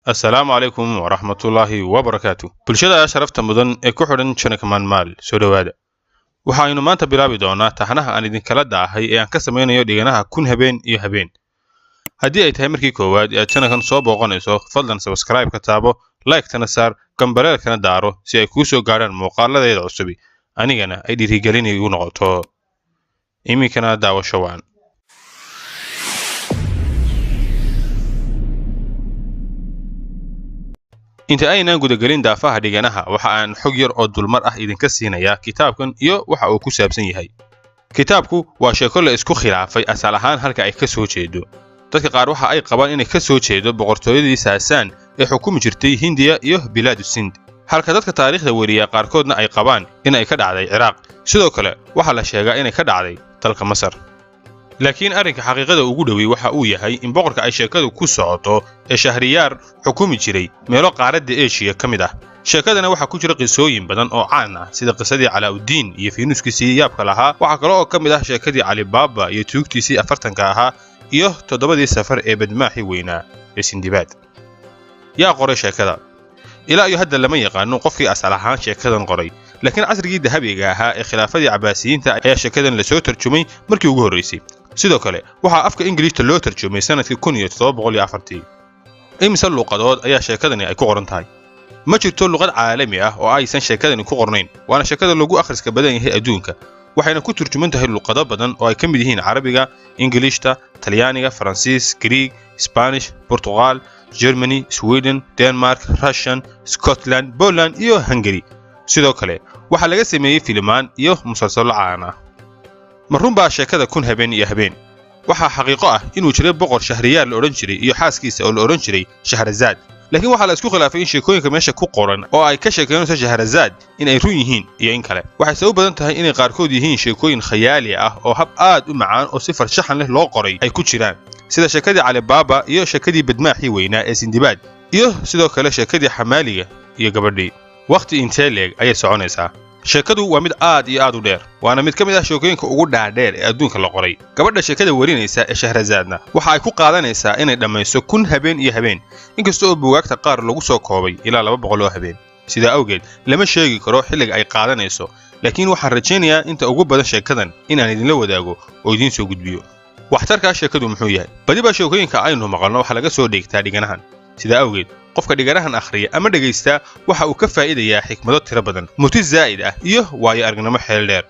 السلام عليكم ورحمة الله وبركاته. بلشدا شرفت مدن ee ku xidhan Channel Maal soo dhawaada. Waxaanu maanta bilaabi doonaa taxanaha aan idin kala daahay ee aan ka sameynayo dhiganaha kun habeen iyo habeen. Haddii ay tahay markii koowaad ee channelkan soo booqanayso, fadlan subscribe ka taabo, like tana saar, gambareelkana daaro si ay kuu soo gaaraan muuqaaladeeda cusub. Anigana ay dhiirigelin igu noqoto. Iminkana daawasho waan. inta aynaan gudagelin daafaha dhiganaha waxa aan xog yar oo dulmar ah idinka siinayaa kitaabkan iyo waxa uu ku saabsan yahay. Kitaabku waa sheeko la isku khilaafay asal ahaan halka ay ka soo jeedo. Dadka qaar waxa ay qabaan inay ka soo jeedo boqortooyadii Saasaan ee xukumi jirtay Hindiya iyo Bilaadu Sind, halka dadka taariikhda wariya qaarkoodna ay qabaan in ay ka dhacday Ciraaq. Sidoo kale waxa la sheegaa inay ka dhacday dalka Masar. laakiin arrinka xaqiiqada ugu dhawi waxa uu yahay in boqorka ay sheekadu ku socoto ee Shahriyaar xukumi jiray meelo qaaradda Aasiya kamid ah. sheekadana waxa ku jira qisooyin badan oo caan ah sida qisadii Alauddin iyo Finuskiisii yaabka lahaa. waxa kale oo kamid ah sheekadii Ali Baba iyo tuugtiisii 40ka ahaa iyo 7 safar ee badmaaxi weynaa ee Sindibaad. yaa qoray sheekada? ilaa iyo hadda lama yaqaan qofkii asal ahaan sheekadan qoray, laakiin casrigii dahabiga ahaa ee khilaafadii Cabbaasiyiinta ayaa sheekadan la soo tarjumay markii ugu horeysay. sidoo kale waxa afka Ingiriiska loo tarjumay sanadkii 1704. imisa luqadood ayaa sheekadani ay ku qoran tahay? ma jirto luqad caalami ah oo aysan sheekadani ku qornayn, waana sheekada lagu akhriska badan yahay adduunka. waxayna ku turjuman tahay luqado badan oo ay ka mid yihiin Carabiga, Ingiliishta, Talyaaniga, Faransiis, Greek, Spanish, Portugal, Germany, Sweden, Denmark, Russian, Scotland, Poland iyo Hungary. sidoo kale waxa laga sameeyay filimaan iyo musalsalo caan ah. marunba sheekada kun habeen iyo habeen waxa xaqiiqo ah inuu jiray boqor Shahriyaar la oran jiray iyo xaaskiisa oo la oran jiray Shahrazad. laakiin waxa la isku khilaafay in sheekooyinka meesha ku qoran oo ay ka sheekeynayso Shahrazad in ay run yihiin iyo in kale. waxay sabab badan tahay inay qaarkood yihiin sheekooyin khayaali ah oo hab aad u macaan oo si farshaxan leh loo qoray ay ku jiraan, sida sheekadii Ali Baba iyo sheekadii badmaaxi weynaa ee Sindibaad, iyo sidoo kale sheekadii Xamaaliga iyo gabadhii. waqti intee leeg ayay soconaysaa? sheekadu waa mid aad iyo aad u dheer, waana mid ka mid ah sheekooyinka ugu dhaadheer ee adduunka la qoray. gabadha sheekada warinaysa ee Shahrazadna waxa ay ku qaadanaysaa inay dhammayso kun habeen iyo habeen, inkasta oo buugaagta qaar lagu soo koobay ilaa 200 oo habeen. sidaa awgeed lama sheegi karo xilliga ay qaadanayso, laakiin waxaan rajaynayaa inta ugu badan sheekadan inaan idinla wadaago oo idiin soo gudbiyo. waxtarka sheekadu muxuu yahay? badiba sheekooyinka aynu maqalno waxa laga soo dhigtaa dhiganahan. sidaa awgeed qofka dhiganahan akhriya ama dhageysta waxa uu ka faa'iidayaa xikmado tiro badan, murti zaa'id ah iyo waayo aragnimo xeel dheer.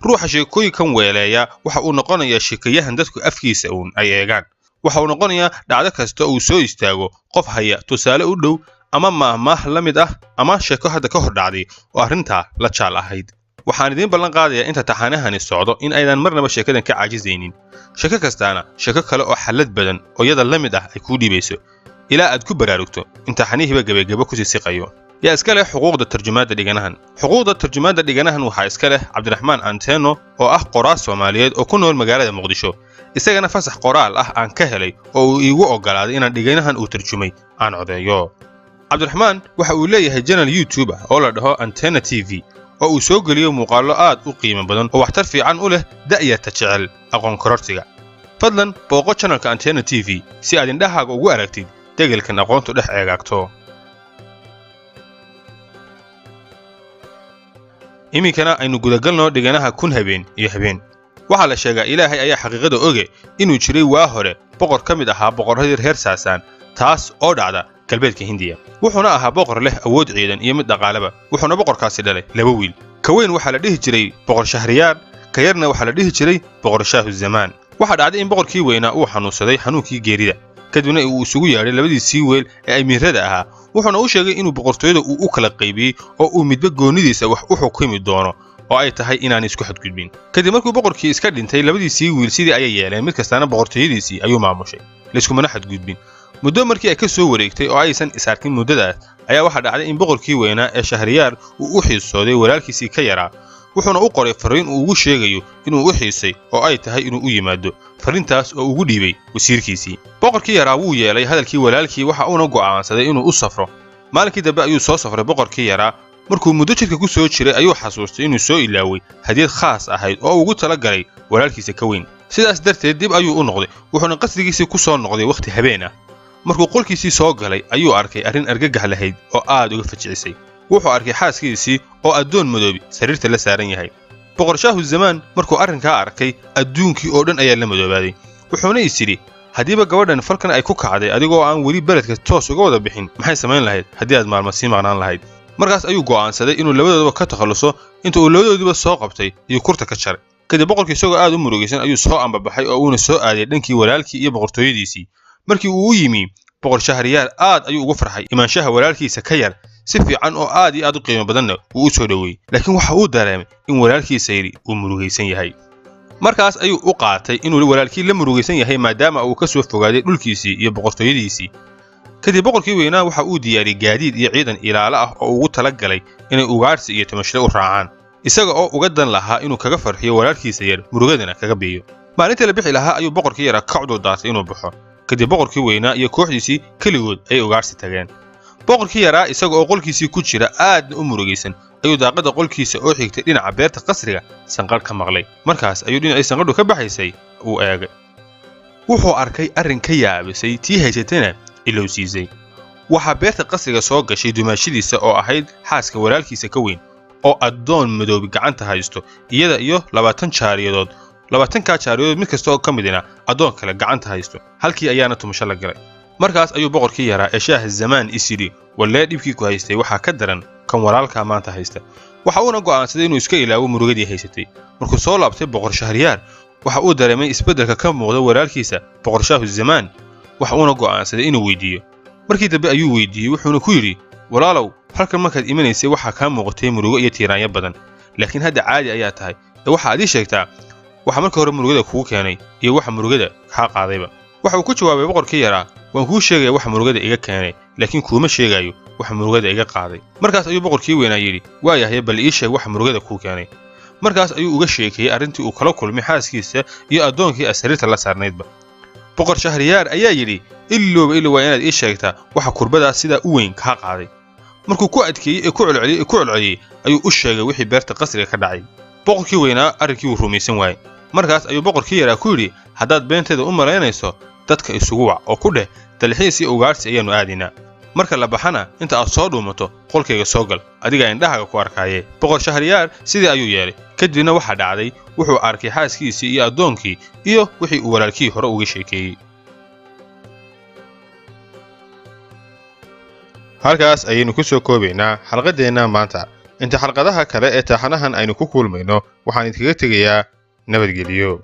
ruuxa sheekooyinkan weeleeya waxa uu noqonayaa sheekayahan dadku afkiisa ay eegaan. waxa uu noqonayaa dhacdo kasta uu soo istaago qof haya tusaale u dhow ama maahmaah la mid ah ama sheeko hadda ka hor dhacday oo arrintaa la jaal ahayd. waxaan idiin ballan qaadayaa inta taxanahani socdo in aydan marnaba sheekadan ka caajisaynin. sheeko kastaana sheeko kale oo xalad badan oo yada la mid ah ay ku dhibayso ilaa aad ku baraarugto inta xanihiba gabagabo ku siisiqayo. yaa iska leh xuquuqda tarjumaadda dhiganahan? xuquuqda tarjumaadda dhiganahan waxaa iska leh Cabdiraxmaan Anteno oo ah qoraal Soomaaliyeed oo ku nool magaalada Muqdisho. isagana fasax qoraal ah aan ka helay oo uu iigu ogolaaday inaan dhiganahan uu tarjumay aan codeeyo. Cabdiraxmaan waxa uu leeyahay channel YouTube ah oo la dhaho Antena TV oo uu soo geliyo muuqaallo aad u qiimo badan oo waxtar fiican u leh da'yarta jecel aqoon kororsiga. fadlan booqo channelka Antena TV si aad indhahaaga ugu aragtid degelkan aqoontu dhex eegagto. iminkana aynu gudagalno dhiganaha kun habeen iyo habeen. waxaa la sheegaa Ilaahay ayaa xaqiiqada oge inuu jiray waa hore boqor ka mid ahaa boqorradii reer Saasaan, taas oo dhacda galbeedka Hindiya. wuxuuna ahaa boqor leh awood ciidan iyo mid dhaqaalaba. wuxuuna boqorkaasi dhalay 2 wiil. ka weyn waxaa la dhihi jiray boqor Shahriyaar, ka yarna waxaa la dhihi jiray boqor Shaahuzamaan. waxaa dhacday in boqorkii weynaa uu xanuunsaday xanuunkii geerida, kadibna uu isugu yeedhay labadiisii weel ee amiirada ahaa. wuxuuna u sheegay inuu boqortooyada uu u kala qaybiyey oo uu midba goonidiisa wax u xukumi doono oo ay tahay inaan isku xadgudbin. kadib markuu boqorkii iska dhintay, labadiisii wiil sidii ayay yeeleen, mid kastaana boqortooyadiisii ayuu maamushay, layskumana xadgudbin. muddo markii ay ka soo wareegtay oo aysan isarkin muddadaas ayaa waxaa dhacday in boqorkii weynaa ee Shahriyaar uu u xiisooday walaalkiisii ka yaraa. wuxuuna u qoray fariin uu ugu sheegayo inuu u xiisay oo ay tahay inuu u yimaado. fariintaas oo ugu dhiibay wasiirkiisii. boqorkii yaraa wuu yeelay hadalkii walaalkii, waxa uuna go'aansaday inuu u safro. maalinkii dambe ayuu soo safray boqorkii yaraa. markuu muddo jidka ku soo jiray ayuu xasuustay inuu soo ilaaway hadiyad khaas ahayd oo ugu tala galay walaalkiisa ka weyn. sidaas darteed dib ayuu u noqday, wuxuuna qasrigiisii ku soo noqday waqti habeen ah. markuu qolkiisii soo galay ayuu arkay arrin argagax lahayd oo aad uga fajicisay. wuxuu arkay xaaskiisii oo addoon madoobi sariirta la saaran yahay. boqor shaahu zamaan markuu arrinkaa arkay adduunkii oo dhan ayaa la madoobaaday. wuxuuna is yidhi haddiiba gabadhan falkan ay ku kacday adigoo aan weli beledka toos uga wada bixin maxay samayn lahayd haddii aad maalmo sii maqnaan lahayd. markaas ayuu go'aansaday inuu labadoodaba ka takhalluso. inta uu labadoodiba soo qabtay ayuu kurta ka jaray. kadib boqorkii isagoo aad u murugaysan ayuu soo ambabaxay oo uuna soo aaday dhankii walaalkii iyo boqortooyadiisii. markii uu u yimi boqor Shahriyaar aad ayuu ugu farxay imaanshaha walaalkiisa ka yar si fiican oo aad iyo aad u qiimo badanna uu u soo dhaweeyay. laakiin waxa uu dareemay in walaalkiisa yiri uu murugaysan yahay. markaas ayuu u qaatay inuu walaalkii la murugaysan yahay maadaama uu ka soo fogaaday dhulkiisii iyo boqortooyadiisii. kadib boqorkii weynaa waxa uu diyaariyay gaadiid iyo ciidan ilaalo ah oo ugu tala galay inay ugaarsi iyo tamashle u raacaan, isaga oo uga dan lahaa inuu kaga farxiyo walaalkiisa yar murugadana kaga biiyo. maalintii la bixi lahaa ayuu boqorkii yaraa ka cudud daartay inuu baxo. kadib boqorkii weynaa iyo kooxdiisii kaligood ay ugaarsi tageen. boqorkii yaraa isaga oo qolkiisii ku jira aadna u murugaysan ayuu daaqada qolkiisa oo xigtay dhinaca beerta qasriga sanqadh ka maqlay. markaas ayuu dhinacii sanqadhu ka baxaysay uu eegay. wuxuu arkay arrin ka yaabisay tii haysatana ilowsiisay. waxaa beerta qasriga soo gashay dumaashadiisa oo ahayd xaaska walaalkiisa ka weyn oo addoon madoobi gacanta haysto iyada iyo 20 jaariyadood. 20ka jaariyadood mid kasta oo ka midina addoon kale gacanta haysto. halkii ayaana tumasho la galay. markaas ayuu boqorkii yaraa ee Shaah Zamaan isiri wallee dhibkii ku haystay waxa ka daran kan walaalka maanta haysta. waxa uu go'aansaday inuu iska ilaawo murugadii haysatay. markuu soo laabtay boqor Shahriyaar waxa uu dareemay isbeddelka ka muuqda walaalkiisa boqor Shaahu Zamaan. waxa uu go'aansaday inuu weydiiyo. markii dambe ayuu weydiiyay wuxuuna ku yiri walaalow halkan markaad imanaysay waxa ka muuqatay murugo iyo tiiraanyo badan, laakiin hadda caadi ayaa tahay. waxa aad ii sheegtaa waxa markii hore murugada kugu keenay iyo waxa murugada ka qaadayba. waxa uu ku jawaabay boqorkii yaraa waan kuu sheegay waxa murugada iga keenay laakiin kuma sheegayo waxa murugada iga qaaday. markaas ayuu boqorkii weynaa yiri waayahay bal ii sheeg waxa murugada kuu keenay. markaas ayuu uga sheekay arrintii uu kala kulmay xaaskiisa iyo addoonkii asariirta la saarnaydba. boqor Shahriyaar ayaa yiri ilaa waa inaad ii sheegtaa waxa kurbadaas sida u weyn ka qaaday. markuu ku adkeeyay ku celceliyay ayuu u sheegay wixii beerta qasriga ka dhacay. boqorkii weynaa arrinkii uu rumaysan waayay. markaas ayuu boqorkii yaraa ku yiri haddaad beenteeda u malaynayso dadka isugu wac oo ku dheh dalxiis iyo ugaarsi ayaanu aadinaa. marka la baxana inta aad soo dhuumato qolkayga soo gal adiga indhahaga ku arkaaye. boqor Shahriyaar sidii ayuu yeelay. kadibna waxa dhacday wuxuu arkay xaaskiisii iyo addoonkii iyo wixii uu walaalkii hore uga sheekeeyay. halkaas ayaynu ku soo koobaynaa xalqadeena maanta. inta xalqadaha kale ee taxanahan aynu ku kulmayno waxaan idinkaga tegayaa nabadgelyo.